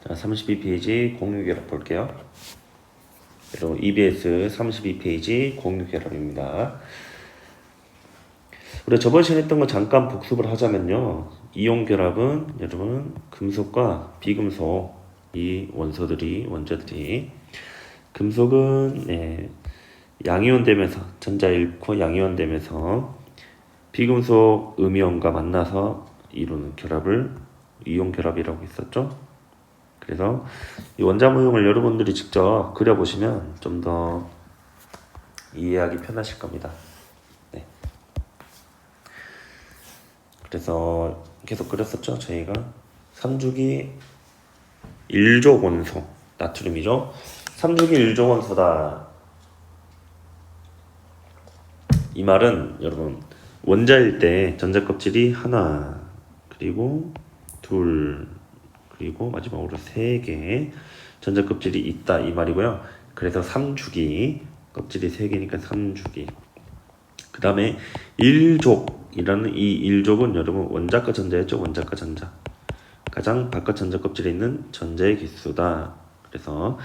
자, 32페이지 공유결합 볼게요. 여러분 EBS 32페이지 공유결합입니다. 우리가 저번 시간에 했던 거 잠깐 복습을 하자면요. 이온결합은 여러분 금속과 비금속 이 원자들이 금속은 양이온 되면서 전자 잃고 양이온 되면서 비금속 음이온과 만나서 이루는 결합을 이온결합이라고 했었죠. 그래서 이 원자 모형을 여러분들이 직접 그려보시면 좀 더 이해하기 편하실 겁니다. 네. 그래서 계속 그렸었죠. 저희가 3주기 1족 원소 나트륨이죠. 3주기 1족 원소다. 이 말은 여러분 원자일 때 전자 껍질이 하나, 그리고 둘, 그리고 마지막으로 3개 전자 껍질이 있다 이 말이고요. 그래서 3주기 껍질이 3개니까 3주기. 그 다음에 1족이라는 이 1족은 여러분 원자과 전자였죠. 원자과 전자. 가장 바깥 전자 껍질에 있는 전자의 개수다. 그래서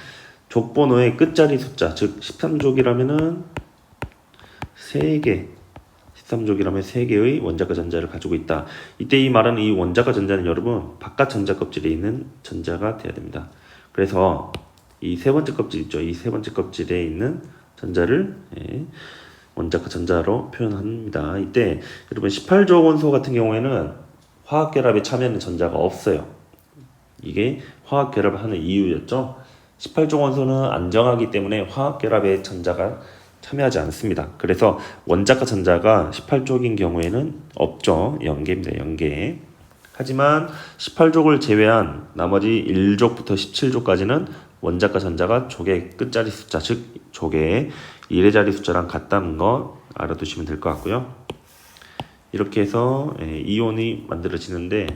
족번호의 끝자리 숫자, 즉 13족이라면은 3개, 13족이라면 3개의 원자과 전자를 가지고 있다. 이때 이 말은 이 원자과 전자는 여러분 바깥 전자 껍질에 있는 전자가 돼야 됩니다. 그래서 이 세 번째 껍질 있죠. 이 세 번째 껍질에 있는 전자를 원자과 전자로 표현합니다. 이때 여러분 18족 원소 같은 경우에는 화학결합에 참여하는 전자가 없어요. 이게 화학결합을 하는 이유였죠. 18족 원소는 안정하기 때문에 화학결합에 전자가 참여하지 않습니다. 그래서 원자과 전자가 18족인 경우에는 없죠. 0개입니다. 0개. 하지만 18족을 제외한 나머지 1족부터 17족까지는 원자과 전자가 족의 끝자리 숫자, 즉 족의 1의 자리 숫자랑 같다는 거 알아두시면 될 것 같고요. 이렇게 해서 이온이 만들어지는데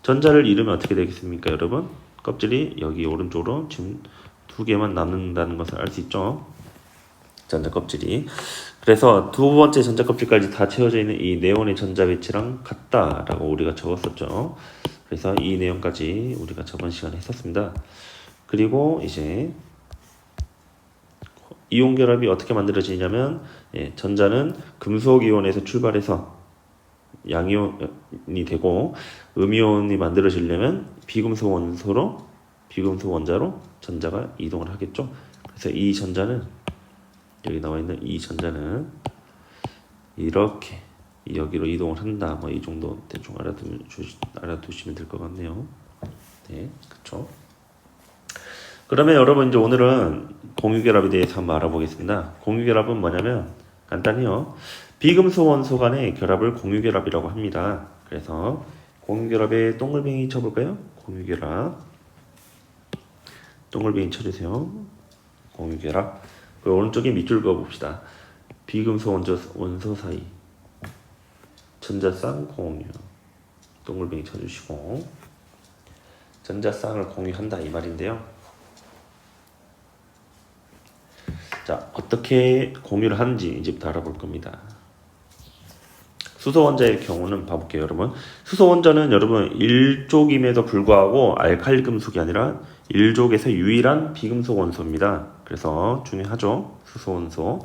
전자를 잃으면 어떻게 되겠습니까, 여러분? 껍질이 여기 오른쪽으로 지금 2개만 남는다는 것을 알 수 있죠. 전자 껍질이. 그래서 두 번째 전자 껍질까지 다 채워져 있는 이 네온의 전자 배치랑 같다라고 우리가 적었었죠. 그래서 이 내용까지 우리가 저번 시간에 했었습니다. 그리고 이제 이온 결합이 어떻게 만들어지냐면 전자는 금속 이온에서 출발해서 양이온이 되고 음이온이 만들어지려면 비금속 원자로 전자가 이동을 하겠죠. 그래서 이 전자는 여기 나와 있는 이 전자는 이렇게 여기로 이동을 한다. 뭐 이 정도 대충 알아두시면 될 것 같네요. 네, 그렇죠. 그러면 여러분 이제 오늘은 공유결합에 대해서 한번 알아보겠습니다. 공유결합은 뭐냐면 간단해요. 비금속 원소 간의 결합을 공유결합이라고 합니다. 그래서 공유결합에 동글뱅이 쳐볼까요? 공유결합. 동글뱅이 쳐주세요. 공유결합. 그 오른쪽에 밑줄 그어봅시다. 비금속 원소 사이 전자쌍 공유. 동글뱅이 쳐주시고 전자쌍을 공유한다 이 말인데요. 자, 어떻게 공유를 하는지 이제부터 알아볼 겁니다. 수소 원자의 경우는 봐볼게요, 여러분. 수소 원자는 여러분 1족임에도 불구하고 알칼리 금속이 아니라 1족에서 유일한 비금속 원소입니다. 그래서 중요하죠, 수소 원소.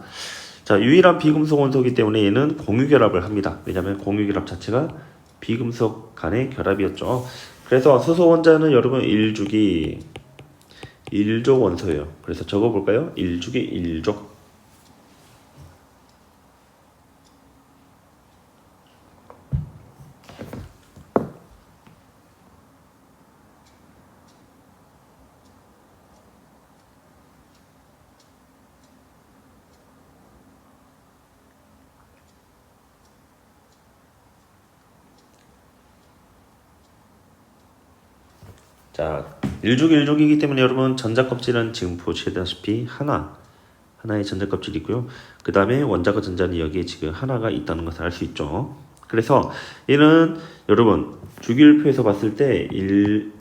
자, 유일한 비금속 원소이기 때문에 얘는 공유결합을 합니다. 왜냐하면 공유결합 자체가 비금속 간의 결합이었죠. 그래서 수소 원자는 여러분 1족 원소예요. 그래서 적어볼까요? 1주기 1족. 자, 1족 1족이기 때문에 여러분 전자 껍질은 지금 보시다시피 하나의 전자 껍질이고요. 그 다음에 원자과 전자는 여기에 지금 하나가 있다는 것을 알 수 있죠. 그래서 얘는 여러분 주기율표에서 봤을 때 1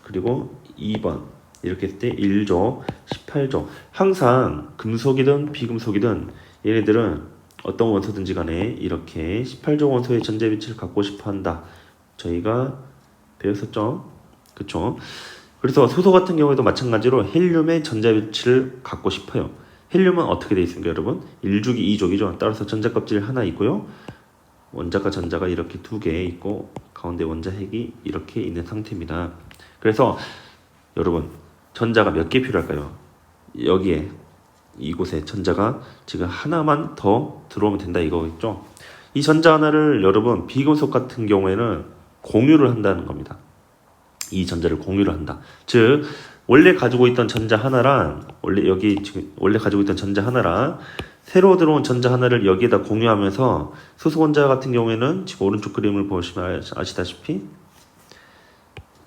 그리고 2번 이렇게 했을 때 1족, 18족. 항상 금속이든 비금속이든 얘네들은 어떤 원소든지 간에 이렇게 18족 원소의 전자 배치를 갖고 싶어 한다. 저희가 배웠었죠. 그쵸? 그래서 수소 같은 경우에도 마찬가지로 헬륨의 전자위치를 갖고 싶어요. 헬륨은 어떻게 되어 있습니까, 여러분? 1족이 2족이죠. 따라서 전자껍질 하나 있고요. 원자가 전자가 이렇게 두 개 있고 가운데 원자핵이 이렇게 있는 상태입니다. 그래서 여러분 전자가 몇 개 필요할까요? 여기에 이곳에 전자가 지금 하나만 더 들어오면 된다 이거겠죠. 이 전자 하나를 여러분 비금속 같은 경우에는 공유를 한다는 겁니다. 이 전자를 공유를 한다. 즉 원래 가지고 있던 전자 하나랑 원래 가지고 있던 전자 하나랑 새로 들어온 전자 하나를 여기에다 공유하면서 수소 원자 같은 경우에는 지금 오른쪽 그림을 보시면 아시다시피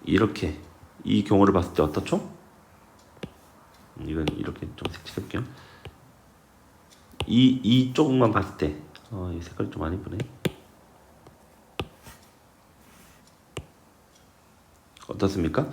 이렇게 이 경우를 봤을 때 어떻죠? 이건 이렇게 좀 색칠해볼게요. 이쪽만 봤을 때 이 색깔이 좀 안 이쁘네. 어떻습니까?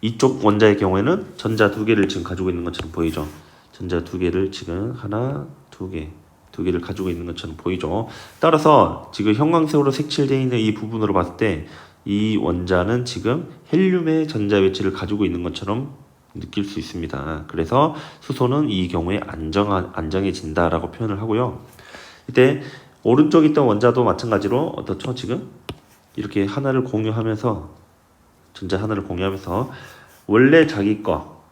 이쪽 원자의 경우에는 전자 두 개를 지금 가지고 있는 것처럼 보이죠. 전자 두 개를 지금 하나, 두 개를 가지고 있는 것처럼 보이죠. 따라서 지금 형광색으로 색칠되어 있는 이 부분으로 봤을 때 이 원자는 지금 헬륨의 전자 위치를 가지고 있는 것처럼 느낄 수 있습니다. 그래서 수소는 이 경우에 안정해진다라고 표현을 하고요. 이때 오른쪽에 있던 원자도 마찬가지로 어떻죠? 지금 이렇게 하나를 공유하면서 전자 하나를 공유하면서 원래 자기 거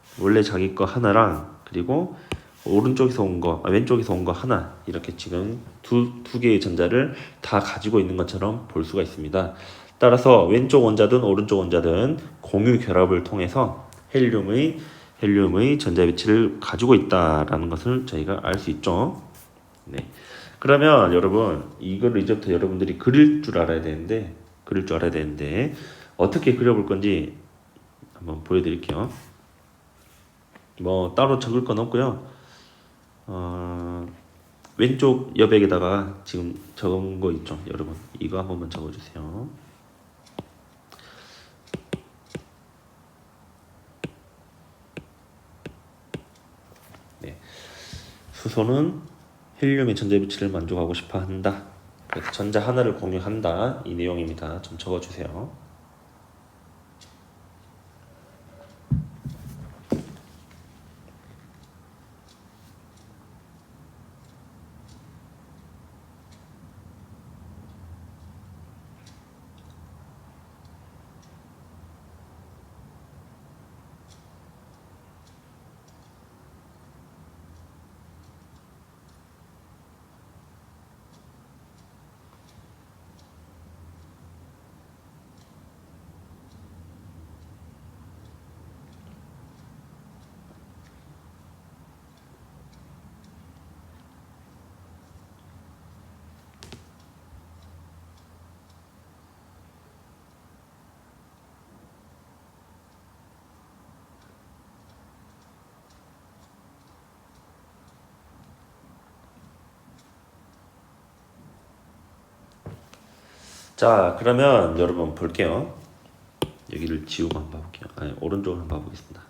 하나랑 그리고 오른쪽에서 왼쪽에서 온 거 하나 이렇게 지금 두 개의 전자를 다 가지고 있는 것처럼 볼 수가 있습니다. 따라서 왼쪽 원자든 오른쪽 원자든 공유 결합을 통해서 헬륨의 전자 위치를 가지고 있다라는 것을 저희가 알 수 있죠. 네. 그러면 여러분 이거를 이제부터 여러분들이 그릴 줄 알아야 되는데 어떻게 그려볼 건지 한번 보여드릴게요. 뭐 따로 적을 건 없고요. 왼쪽 여백에다가 지금 적은 거 있죠, 여러분. 이거 한 번만 적어주세요. 네. 수소는 헬륨의 전자 위치를 만족하고 싶어 한다. 그래서 전자 하나를 공유한다. 이 내용입니다. 좀 적어주세요. 자, 그러면 여러분 볼게요. 여기를 지우고 한번 봐볼게요. 오른쪽을 한번 봐보겠습니다.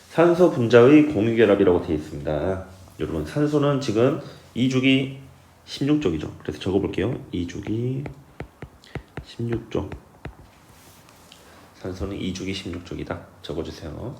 산소 분자의 공유결합이라고 되어 있습니다. 여러분 산소는 지금 2주기 16쪽이죠. 그래서 적어볼게요. 2주기 16쪽. 산소는 2주기 16쪽이다. 적어주세요.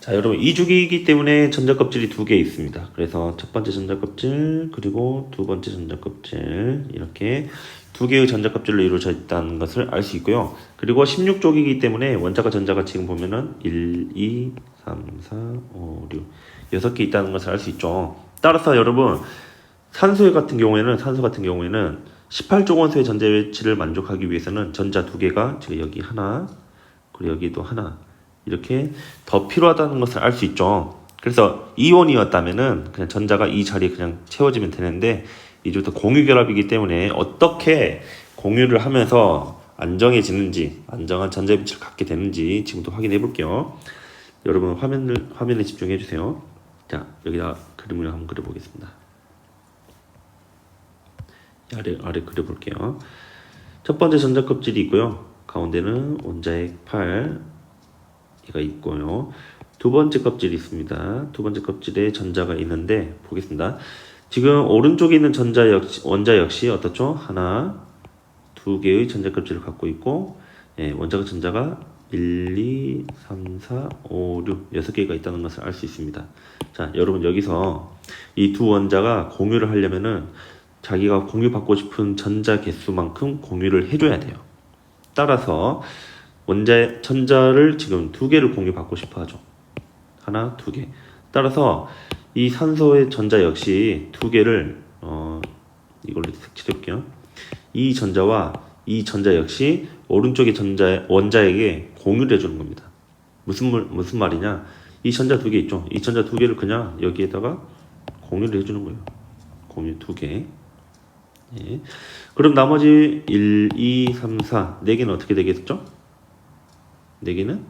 자, 여러분 2주기이기 때문에 전자껍질이 두 개 있습니다. 그래서 첫 번째 전자껍질 그리고 두 번째 전자껍질 이렇게 두 개의 전자껍질로 이루어져 있다는 것을 알 수 있고요. 그리고 16쪽이기 때문에 원자가 전자가 지금 보면은 1, 2, 3, 4, 5, 6 6개 있다는 것을 알 수 있죠. 따라서 여러분 산소 같은 경우에는 18쪽 원소의 전자 위치를 만족하기 위해서는 전자 두 개가 지금 여기 하나 그리고 여기도 하나 이렇게 더 필요하다는 것을 알 수 있죠. 그래서 이온이었다면은 그냥 전자가 이 자리에 그냥 채워지면 되는데 이제부터 공유 결합이기 때문에 어떻게 공유를 하면서 안정해지는지, 안정한 전자 위치를 갖게 되는지 지금부터 확인해 볼게요. 여러분 화면에 집중해 주세요. 자, 여기다 그림을 한번 그려 보겠습니다. 아래 그려볼게요. 첫 번째 전자껍질이 있고요. 가운데는 원자핵 8 얘가 있고요. 두 번째 껍질이 있습니다. 두 번째 껍질에 전자가 있는데 보겠습니다. 지금 오른쪽에 있는 원자 역시 어떻죠? 하나, 두 개의 전자 껍질을 갖고 있고, 전자가 1, 2, 3, 4, 5, 6, 6개가 있다는 것을 알 수 있습니다. 자, 여러분 여기서 이 두 원자가 공유를 하려면은 자기가 공유받고 싶은 전자 개수만큼 공유를 해줘야 돼요. 따라서 전자를 지금 두 개를 공유받고 싶어 하죠. 하나, 두 개. 따라서 이 산소의 전자 역시 두 개를 이걸로 색칠해볼게요. 이 전자와 이 전자 역시 오른쪽의 원자에게 공유를 해주는 겁니다. 무슨 말이냐? 이 전자 두 개 있죠? 이 전자 두 개를 그냥 여기에다가 공유를 해주는 거예요. 공유 두 개. 예. 그럼 나머지 1, 2, 3, 4, 4개는 어떻게 되겠죠? 4개는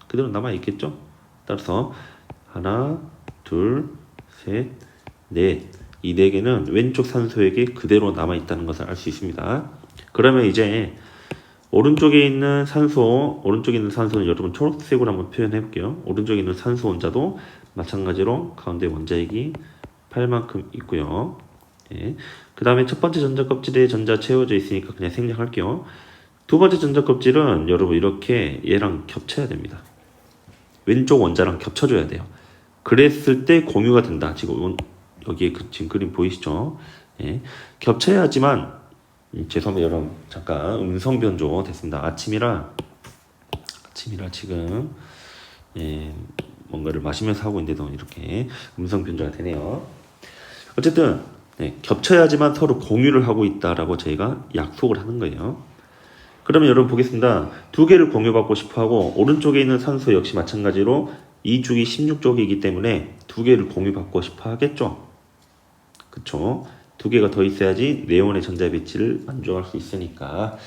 그대로 남아있겠죠? 따라서 하나, 둘, 셋, 넷. 이 4개는 왼쪽 산소에게 그대로 남아있다는 것을 알 수 있습니다. 그러면 이제 오른쪽에 있는 산소는 여러분 초록색으로 한번 표현해 볼게요. 오른쪽에 있는 산소 원자도 마찬가지로 가운데 원자핵이 8만큼 있고요. 예. 그 다음에 첫 번째 전자 껍질에 전자 채워져 있으니까 그냥 생략할게요. 두 번째 전자 껍질은 여러분 이렇게 얘랑 겹쳐야 됩니다. 왼쪽 원자랑 겹쳐줘야 돼요. 그랬을 때 공유가 된다. 지금 여기에 지금 그림 보이시죠? 예. 겹쳐야지만 죄송합니다 여러분, 잠깐 음성 변조 됐습니다. 아침이라 지금 뭔가를 마시면서 하고 있는데도 이렇게 음성 변조가 되네요. 어쨌든 겹쳐야지만 서로 공유를 하고 있다라고 저희가 약속을 하는 거예요. 그러면 여러분 보겠습니다. 두 개를 공유받고 싶어하고 오른쪽에 있는 산소 역시 마찬가지로 이 쪽이 16쪽이기 때문에 두 개를 공유받고 싶어 하겠죠. 그쵸? 두 개가 더 있어야지 네온의 전자 배치를 만족할 수 있으니까.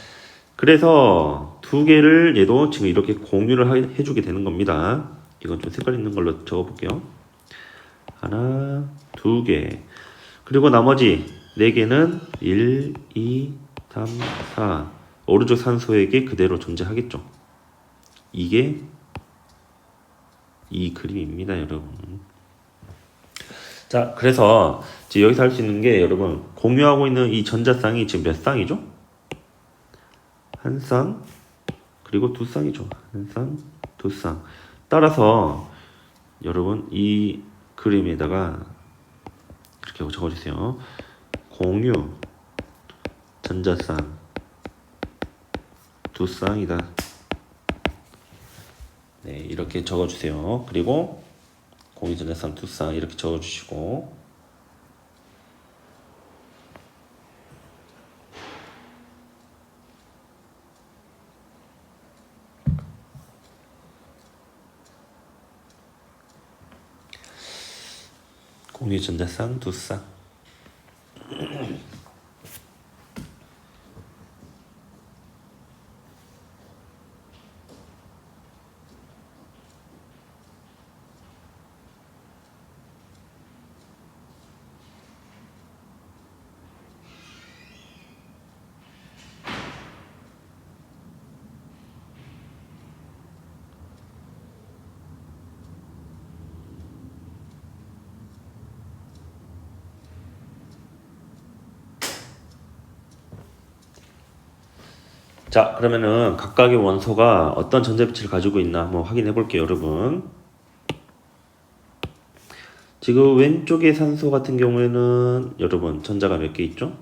그래서 두 개를 얘도 지금 이렇게 공유를 해주게 되는 겁니다. 이건 좀 색깔 있는 걸로 적어볼게요. 하나, 두 개. 그리고 나머지 네 개는 1, 2, 3, 4. 오른쪽 산소에게 그대로 존재하겠죠. 이게 이 그림입니다, 여러분. 자, 그래서 지금 여기서 할 수 있는 게 여러분 공유하고 있는 이 전자쌍이 지금 몇 쌍이죠? 한 쌍, 그리고 두 쌍이죠. 한 쌍, 두 쌍. 따라서 여러분 이 그림에다가 이렇게 적어주세요. 공유 전자쌍 두 쌍이다. 네, 이렇게 적어주세요. 그리고 공유 전자쌍 두 쌍 이렇게 적어주시고, 공유 전자쌍 두 쌍. 자, 그러면은 각각의 원소가 어떤 전자빛을 가지고 있나 한번 확인해 볼게요, 여러분. 지금 왼쪽의 산소 같은 경우에는 여러분 전자가 몇 개 있죠?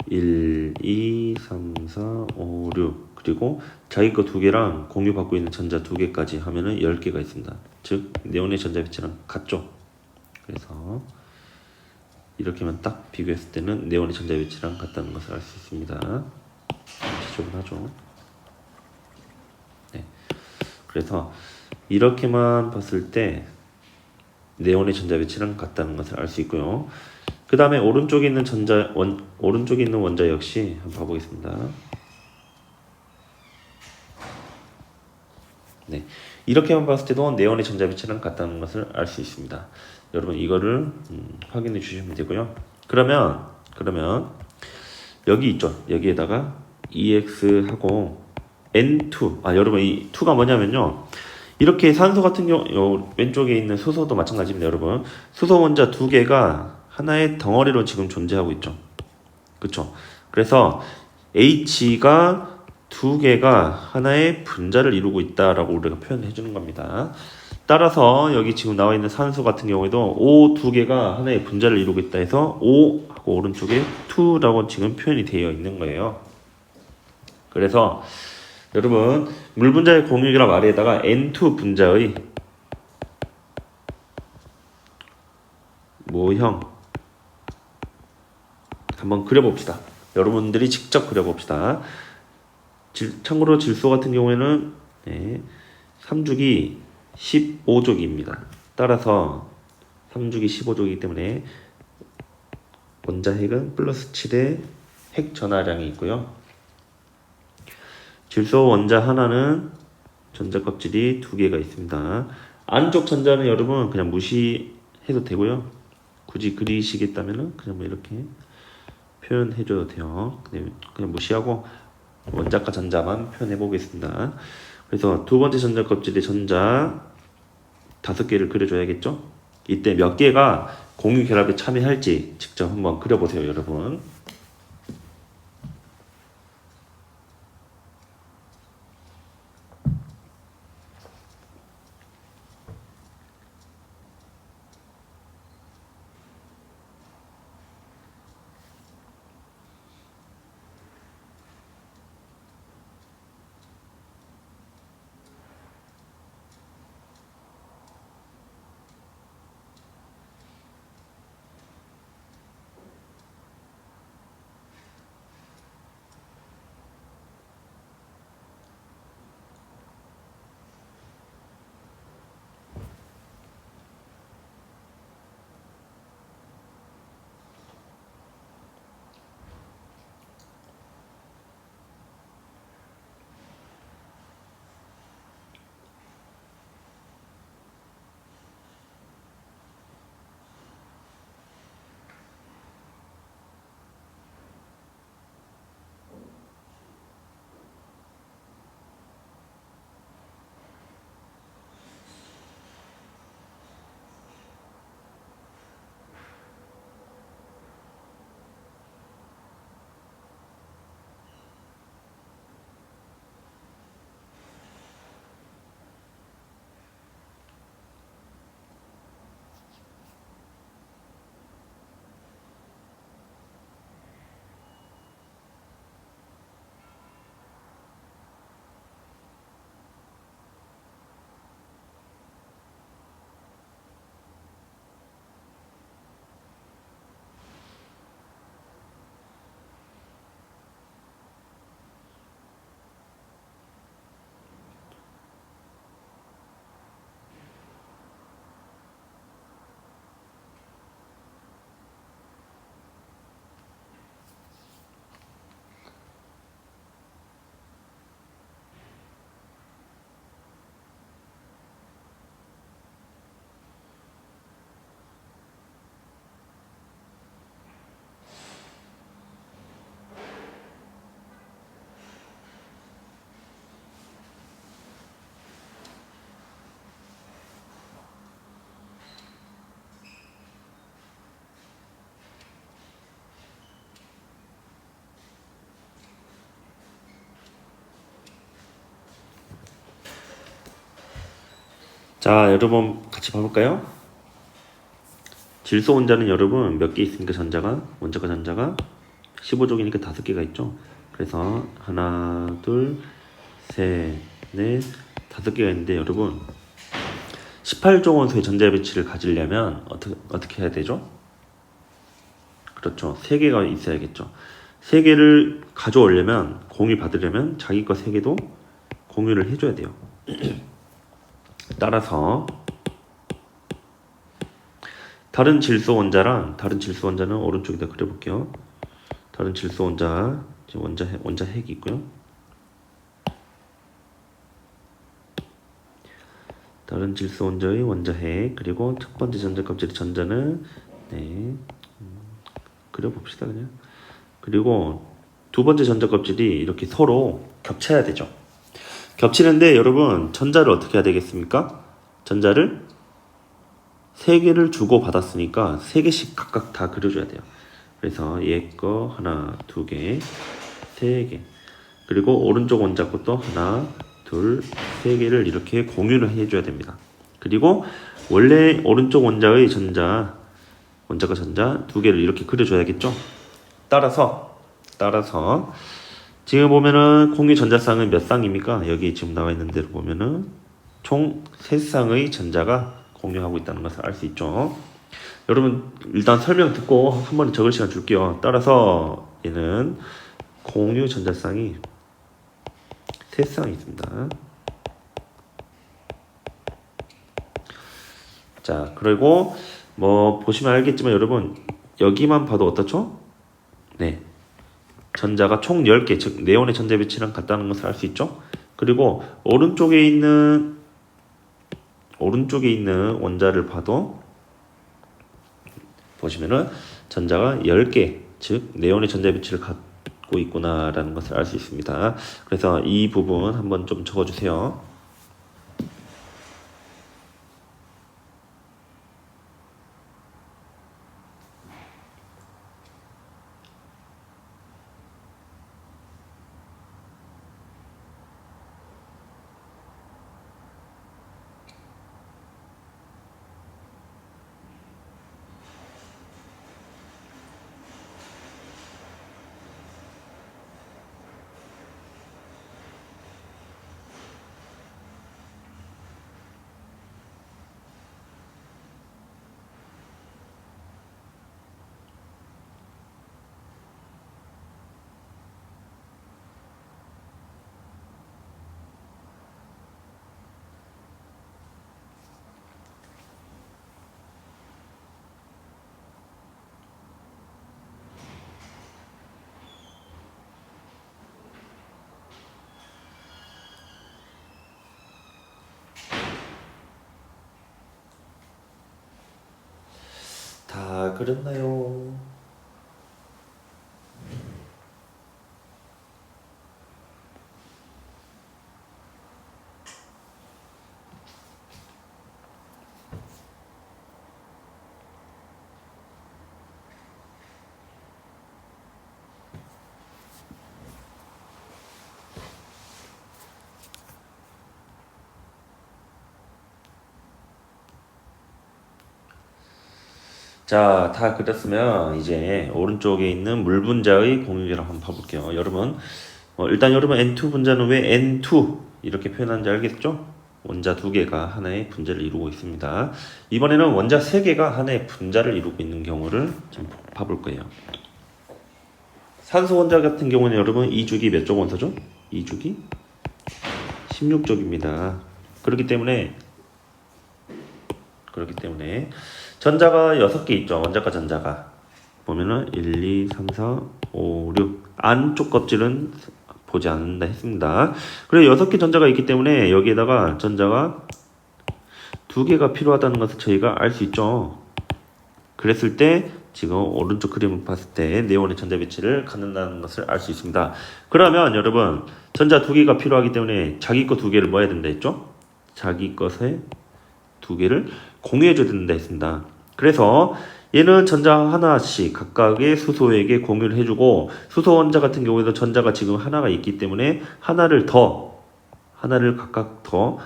1, 2, 3, 4, 5, 6. 그리고 자기 거 두 개랑 공유받고 있는 전자 두 개까지 하면은 10개가 있습니다. 즉 네온의 전자빛이랑 같죠? 그래서 이렇게만 딱 비교했을 때는 네온의 전자빛이랑 같다는 것을 알 수 있습니다. 지저분하죠. 네. 그래서 이렇게만 봤을 때 네온의 전자 배치랑 같다는 것을 알 수 있고요. 그 다음에 오른쪽에 있는 원자 역시 한번 봐보겠습니다. 네. 이렇게만 봤을 때도 네온의 전자 배치랑 같다는 것을 알 수 있습니다. 여러분 이거를 확인해 주시면 되고요. 그러면 여기 있죠. 여기에다가 EX하고 N2. 여러분 이 2가 뭐냐면요. 이렇게 산소 같은 경우 왼쪽에 있는 수소도 마찬가지입니다. 여러분 수소 원자 두 개가 하나의 덩어리로 지금 존재하고 있죠. 그쵸? 그래서 H가 두 개가 하나의 분자를 이루고 있다라고 우리가 표현해 주는 겁니다. 따라서 여기 지금 나와 있는 산소 같은 경우에도 O 두 개가 하나의 분자를 이루고 있다 해서 O 하고 오른쪽에 2라고 지금 표현이 되어 있는 거예요. 그래서 여러분 물 분자의 공유기랍 아래에다가 N2 분자의 모형 한번 그려봅시다. 여러분들이 직접 그려봅시다. 참고로 질소 같은 경우에는 3주기 15족입니다. 따라서 3주기 15족이기 때문에 원자핵은 플러스 7의 핵 전하량이 있고요. 질소 원자 하나는 전자 껍질이 두 개가 있습니다. 안쪽 전자는 여러분 그냥 무시해도 되고요. 굳이 그리시겠다면 그냥 뭐 이렇게 표현해줘도 돼요. 그냥 무시하고 원자과 전자만 표현해 보겠습니다. 그래서 두 번째 전자 껍질의 전자 5개를 그려줘야겠죠? 이때 몇 개가 공유 결합에 참여할지 직접 한번 그려보세요, 여러분. 자, 여러분 같이 봐볼까요? 질소 원자는 여러분 몇 개 있습니까? 원자가 전자가 15족이니까 5개가 있죠. 그래서 하나, 둘, 셋, 넷, 5개가 있는데 여러분 18족 원소의 전자 배치를 가지려면 어떻게 해야 되죠? 그렇죠. 3개가 있어야겠죠. 3개를 가져오려면 공유 받으려면 자기 거 3개도 공유를 해줘야 돼요. 따라서 다른 질소 원자는 오른쪽에다 그려볼게요. 다른 질소 원자 지금 원자 핵이 있고요. 다른 질소 원자의 원자 핵 그리고 첫 번째 전자 껍질의 전자는 그려봅시다 그냥. 그리고 두 번째 전자 껍질이 이렇게 서로 겹쳐야 되죠. 겹치는데 여러분 전자를 어떻게 해야 되겠습니까? 전자를 3개를 주고 받았으니까 3개씩 각각 다 그려줘야 돼요. 그래서 얘 거 하나, 2개, 3개. 그리고 오른쪽 원자 것도 하나, 둘, 3개를 이렇게 공유를 해줘야 됩니다. 그리고 원래 오른쪽 원자의 원자가 전자 2개를 이렇게 그려줘야겠죠? 따라서 지금 보면은 공유 전자쌍은 몇 쌍입니까? 여기 지금 나와 있는 대로 보면은 총 3쌍의 전자가 공유하고 있다는 것을 알 수 있죠. 여러분 일단 설명 듣고 한 번에 적을 시간 줄게요. 따라서 얘는 공유 전자쌍이 3쌍이 있습니다. 자, 그리고 뭐 보시면 알겠지만 여러분 여기만 봐도 어떻죠? 네, 전자가 총 10개, 즉 네온의 전자 배치랑 같다는 것을 알 수 있죠. 그리고 오른쪽에 있는 원자를 봐도 보시면은 전자가 10개, 즉 네온의 전자 배치를 갖고 있구나라는 것을 알 수 있습니다. 그래서 이 부분 한번 좀 적어주세요. 다 그렸나요? 자, 다 그렸으면 이제 오른쪽에 있는 물 분자의 공유계를 한번 봐볼게요. 여러분, 일단 여러분 N2 분자는 왜 N2 이렇게 표현하는지 알겠죠? 원자 2개가 하나의 분자를 이루고 있습니다. 이번에는 원자 3개가 하나의 분자를 이루고 있는 경우를 좀 봐볼 거예요. 산소 원자 같은 경우는 여러분 2주기 몇 쪽 원소죠? 2주기 16쪽입니다. 그렇기 때문에 전자가 6개 있죠. 원자과 전자가 보면은 1, 2, 3, 4, 5, 6 안쪽 껍질은 보지 않는다 했습니다. 그리고 6개 전자가 있기 때문에 여기에다가 전자가 2개가 필요하다는 것을 저희가 알 수 있죠. 그랬을 때 지금 오른쪽 그림을 봤을 때 네온의 전자 배치를 갖는다는 것을 알 수 있습니다. 그러면 여러분 전자 2개가 필요하기 때문에 자기 거 2개를 뭐 해야 된다 했죠? 자기 것에 2개를 공유해줘야 된다 했습니다. 그래서 얘는 전자 하나씩 각각의 수소에게 공유를 해주고 수소 원자 같은 경우에도 전자가 지금 하나가 있기 때문에 하나를 각각 더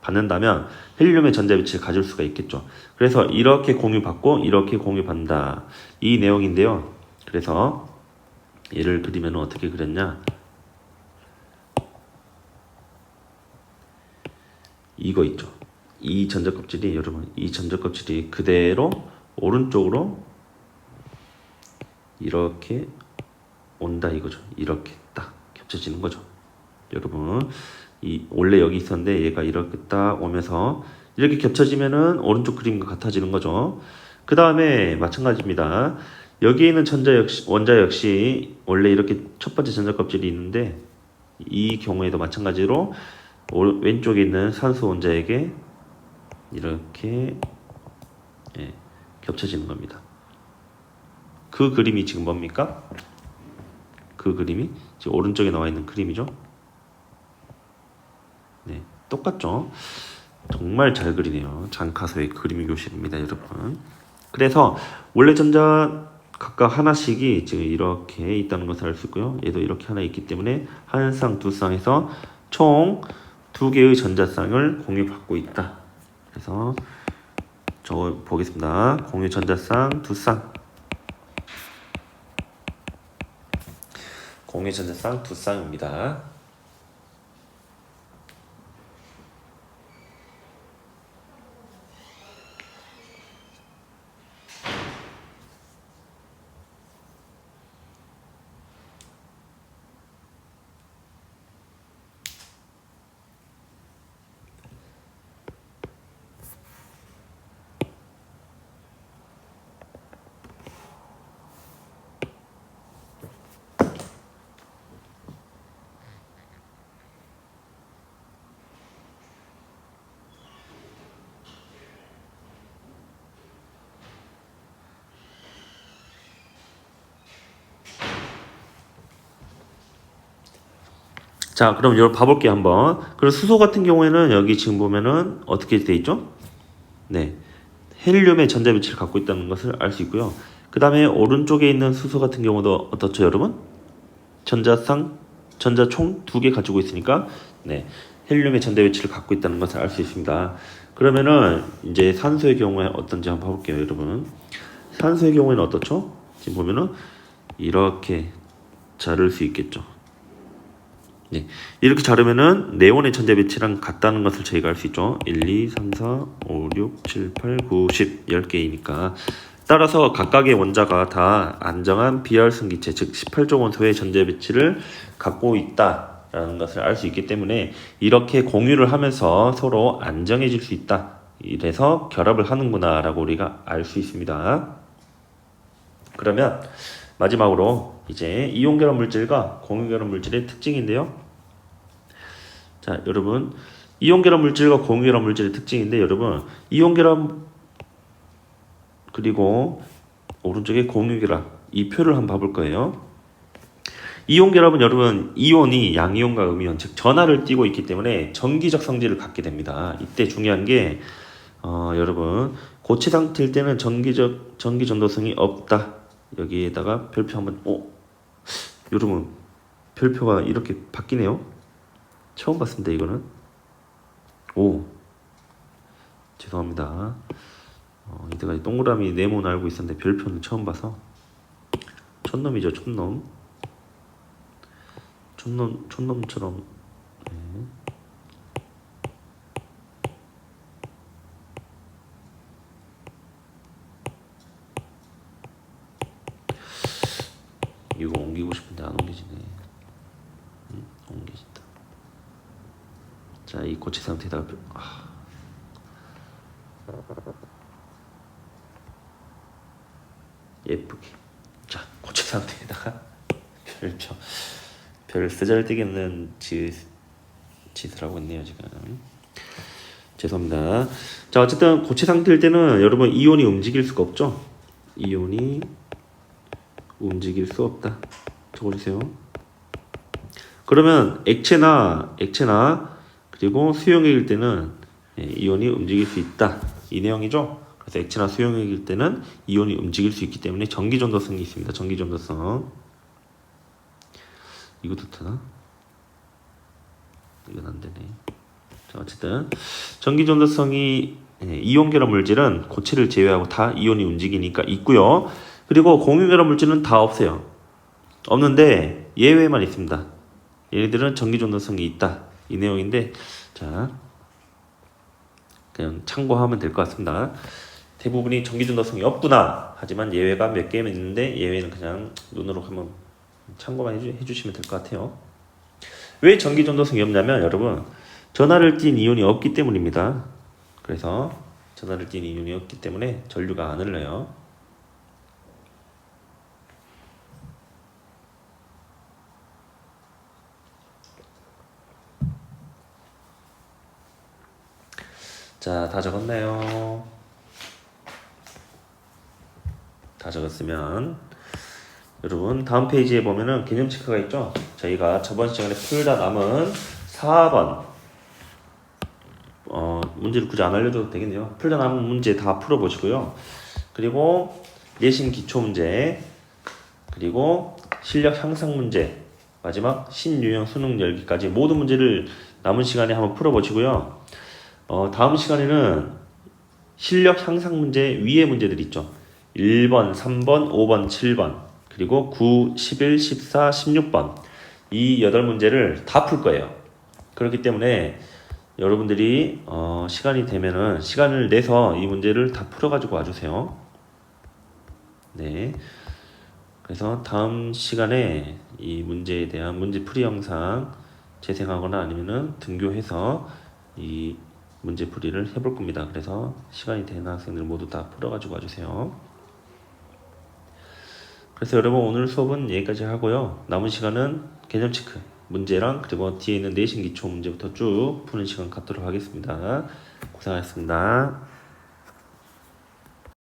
받는다면 헬륨의 전자 배치를 가질 수가 있겠죠. 그래서 이렇게 공유받고 이렇게 공유받는다 이 내용인데요. 그래서 얘를 그리면 어떻게 그렸냐? 이거 있죠. 이 전자 껍질이 그대로 오른쪽으로 이렇게 온다 이거죠. 이렇게 딱 겹쳐지는 거죠. 여러분 원래 여기 있었는데 얘가 이렇게 딱 오면서 이렇게 겹쳐지면은 오른쪽 그림과 같아지는 거죠. 그 다음에 마찬가지입니다. 여기에 있는 원자 역시 원래 이렇게 첫 번째 전자 껍질이 있는데 이 경우에도 마찬가지로 왼쪽에 있는 산소 원자에게 이렇게 겹쳐지는 겁니다. 그 그림이 지금 뭡니까? 그 그림이 지금 오른쪽에 나와 있는 그림이죠. 네, 똑같죠. 정말 잘 그리네요. 장카서의 그림 교실입니다, 여러분. 그래서 원래 전자 각각 하나씩이 지금 이렇게 있다는 것을 알 수 있고요. 얘도 이렇게 하나 있기 때문에 한 쌍, 두 쌍에서 총 두 개의 전자쌍을 공유받고 있다. 그래서 저 보겠습니다. 공유 전자쌍 두 쌍. 공유 전자쌍 두 쌍입니다. 자, 그럼 여러분 봐볼게요, 한번. 그리고 수소 같은 경우에는 여기 지금 보면은 어떻게 돼 있죠? 네. 헬륨의 전자비치를 갖고 있다는 것을 알 수 있고요. 그 다음에 오른쪽에 있는 수소 같은 경우도 어떻죠, 여러분? 전자총 두 개 가지고 있으니까, 네. 헬륨의 전자비치를 갖고 있다는 것을 알 수 있습니다. 그러면은, 이제 산소의 경우에 어떤지 한번 봐볼게요, 여러분. 산소의 경우에는 어떻죠? 지금 보면은, 이렇게 자를 수 있겠죠. 네. 이렇게 자르면은 네온의 전자비치랑 같다는 것을 저희가 알 수 있죠. 1, 2, 3, 4, 5, 6, 7, 8, 9, 10, 10개이니까. 따라서 각각의 원자가 다 안정한 비활성기체, 즉 18조 원소의 전자비치를 갖고 있다라는 것을 알 수 있기 때문에 이렇게 공유를 하면서 서로 안정해질 수 있다. 이래서 결합을 하는구나 라고 우리가 알 수 있습니다. 그러면 마지막으로 이제 이온 결합 물질과 공유 결합 물질의 특징인데요. 자, 여러분, 이온 결합 물질과 공유 결합 물질의 특징인데, 여러분, 이온 결합 그리고 오른쪽에 공유 결합 이 표를 한번 봐볼 거예요. 이온 결합은 여러분 이온이 양이온과 음이온 즉 전하를 띠고 있기 때문에 전기적 성질을 갖게 됩니다. 이때 중요한 게 여러분 고체 상태일 때는 전기 전도성이 없다. 여기에다가 별표 한번 여러분 별표가 이렇게 바뀌네요. 처음 봤습니다. 이거는 죄송합니다. 이때까지 동그라미 네모는 알고 있었는데 별표는 처음 봐서 촌놈이죠. 촌놈처럼. 네. 이거 옮기고 싶은데 안 옮겨지네. 옮겨진다. 자, 이 고체 상태에다가 예쁘게. 자, 고체 상태에다가 별 쓰잘데기없는 짓을 하고 있네요 지금. 죄송합니다. 자, 어쨌든 고체 상태일 때는 여러분 이온이 움직일 수가 없죠. 이온이 움직일 수 없다. 적어주세요. 그러면 액체나 그리고 수용액일 때는 이온이 움직일 수 있다. 이 내용이죠. 그래서 액체나 수용액일 때는 이온이 움직일 수 있기 때문에 전기전도성이 있습니다. 전기전도성. 이것도 되나? 이건 안 되네. 자, 어쨌든 전기전도성이 이온 결합 물질은 고체를 제외하고 다 이온이 움직이니까 있고요. 그리고 공유 결합 물질은 다 없어요. 없는데 예외만 있습니다. 얘네들은 전기전도성이 있다. 이 내용인데 자 그냥 참고하면 될 것 같습니다. 대부분이 전기전도성이 없구나. 하지만 예외가 몇 개는 있는데 예외는 그냥 눈으로 한번 참고만 해주시면 될 것 같아요. 왜 전기전도성이 없냐면 여러분 전하를 띤 이온이 없기 때문입니다. 그래서 전하를 띤 이온이 없기 때문에 전류가 안 흘러요. 자, 다 적었나요? 다 적었으면 여러분 다음 페이지에 보면은 개념 체크가 있죠. 저희가 저번 시간에 풀다 남은 4번 문제를 굳이 안 알려줘도 되겠네요. 풀다 남은 문제 다 풀어보시고요. 그리고 내신 기초 문제, 그리고 실력 향상 문제, 마지막 신유형 수능 열기까지 모든 문제를 남은 시간에 한번 풀어보시고요. 다음 시간에는 실력 향상 문제 위에 문제들 있죠. 1번, 3번, 5번, 7번, 그리고 9, 11, 14, 16번 이 8문제를 다 풀 거예요. 그렇기 때문에 여러분들이 시간이 되면은 시간을 내서 이 문제를 다 풀어가지고 와주세요. 네. 그래서 다음 시간에 이 문제에 대한 문제풀이 영상 재생하거나 아니면은 등교해서 이 문제풀이를 해볼 겁니다. 그래서 시간이 되는 학생들 모두 다 풀어가지고 와주세요. 그래서 여러분 오늘 수업은 여기까지 하고요. 남은 시간은 개념 체크 문제랑 그리고 뒤에 있는 내신 기초 문제부터 쭉 푸는 시간 갖도록 하겠습니다. 고생하셨습니다.